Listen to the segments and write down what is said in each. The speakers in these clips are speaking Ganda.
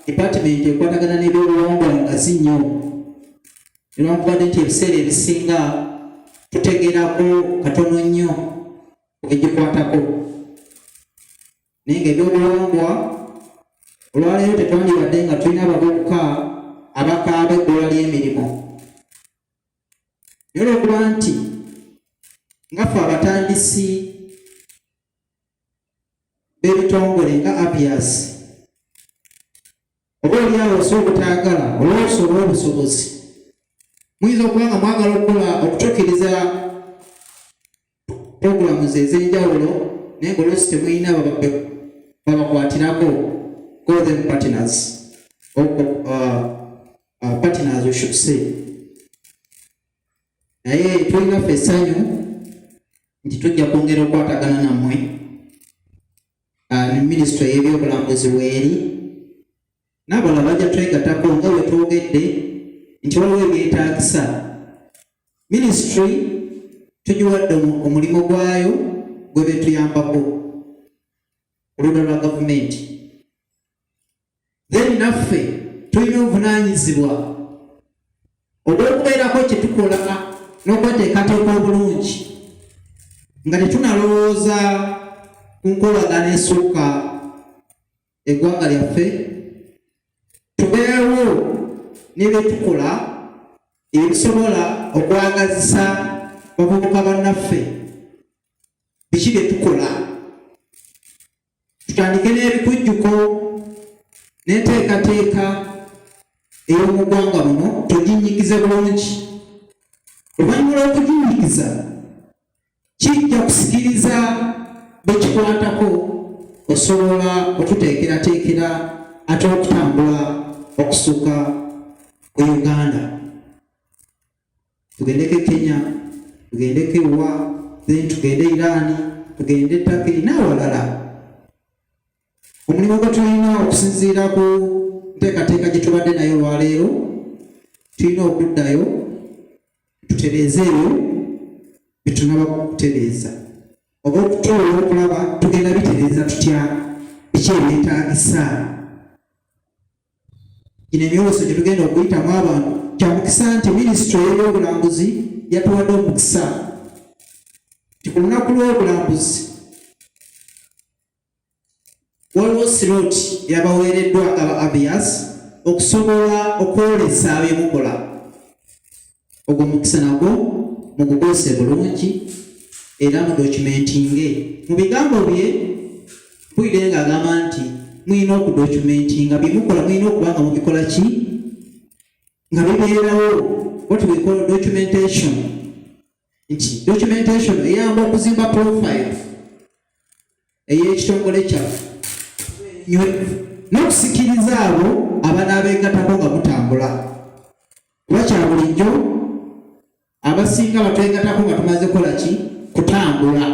department ekwatagana n'ebyobuwangwa nga si nnyo newankubadde nti ebiseera ebisinga tutegeerako katono nnyo egikwatako naye nga ebyobuwangwa olwaleero tetwandibadde nga tulina abavubuka abakaaba eggwala ly'emirimu naye olwokuba nti ngaffe abatandisi b'ebitongole nga Apias oba oliawo osobola obutaagala olwosobola obusobozi muyinza okuba nga mwagala okutuukiriza programs ez'enjawulo naye ng'oluusi temulina babakwatirako call them partners partners we should say naye tulina ffe essanyu nti tujja kwongera okukwatagana nammwe minisitule y'ebyobulambuzi weeri n'abalala bajja twegatako nga bwe twogedde nti waliwo ebyetaagisa minisitule tugiwadde omulimu gwayo gwe betuyambako oludda lwa gavumenti then naffe tulina obuvunaanyizibwa obw'okubeerako kye tukola n'okweteekateeka obulungi nga tetunalowooza ku nkolagana esukka eggwanga lyaffe tubeewo n'ebyetukola ebisobola okwagazisa bavubuka bannaffe biki bye tukola tutandike n'ebikujjuko n'enteekateeka ey'omu ggwanga muno tuginyigize bulungi oluvannyuma lw'okuginyigiza kijja kusikiriza bekikwatako osobola okuteekerateekera ate okutambula okusuka ku Uganda tugendeko Kenya tugendeko ewa then tugende Iran tugende Turkey n'awalala omulimu gwe tulina okusinziira ku nteekateeka gye tubadde nayo olwaleero tulina okuddayo tutereeze ebyo byetunaba kutereeza oba okutuula okulaba tugenda bitereeza tutya biki ebyetaagisa gino emyoleso gye tugenda okuyitamu abantu kya mukisa nti minisitule y'ebyobulambuzi yatuwadde omukisa ti ku lunaku lw'obulambuzi waliwo sirooti yabaweereddwa aba Abias okusobola okwolesa ab'emukola ogwo mukisa nagwo mugugoose bulungi era mu documentinge mu bigambo bye mpulire nga agamba nti mulina okudocumentinga byemukola mulina okuba nga mubikola ki nga bibeerawo what we call documentation nti documentation eyamba okuzimba profile ey'ekitongole kyaffe n'okusikiriza abo abanaabeegatako nga mutambula kuba kya bulijjo abasinga batwegatako nga tumaze kola ki kutambula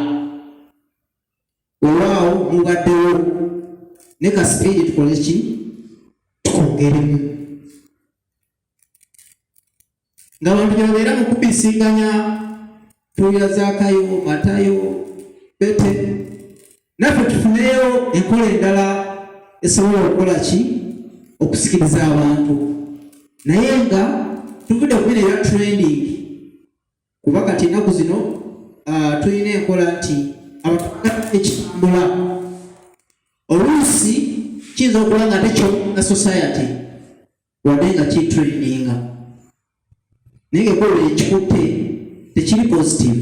olwawo mubaddewo ne ka sipiidi tukole ki tukongeremu ng'abantu gye babeera mu kubisinganya tuya Zaakayo Matayo Pete naffe tufuneyo enkola endala esobola okukola ki okusikiriza abantu naye nga tuvudde ku bino ebya trending kuba kati ennaku zino tulina enkola nti abantu ekitambula oluusi kiyinza okuba nga tekyonna society wadde nga kitraininga naye ngaekola ekikutte tekiri positive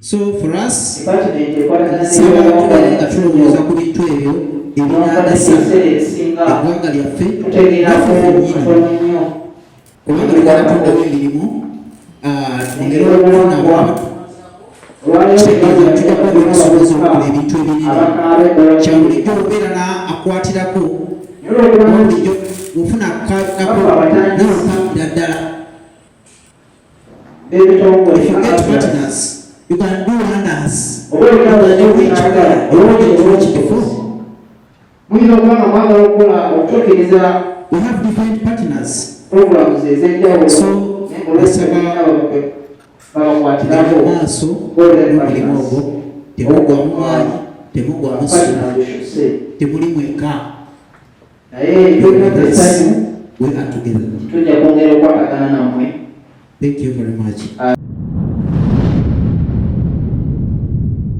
so for us saba tubeere nga tulowooza ku bintu ebyo ebinaagasa eggwanga lyaffe naffe fenyini kubanga tugala tuddawo emirimu twongere okufuna abantu kitegeeza tujja kuba obusobozi okukola ebintu ebinene kya bulijjo obeera akwatirako bulijjo ofuna akaako nawe okambira ddala if you get partners you can do wonders you can reach where you didn't reach before muyinza okubanga mwagala okukola okutuukiriza we have different partners programs ez'enjawulo so babakwatirako maaso n'omulimu ogwo temugwamu maanyi temugwamu ssuubi temuli mweka naye tulina essanyu we are together. tujja kwongera okukwatagana nammwe. Thank you very much.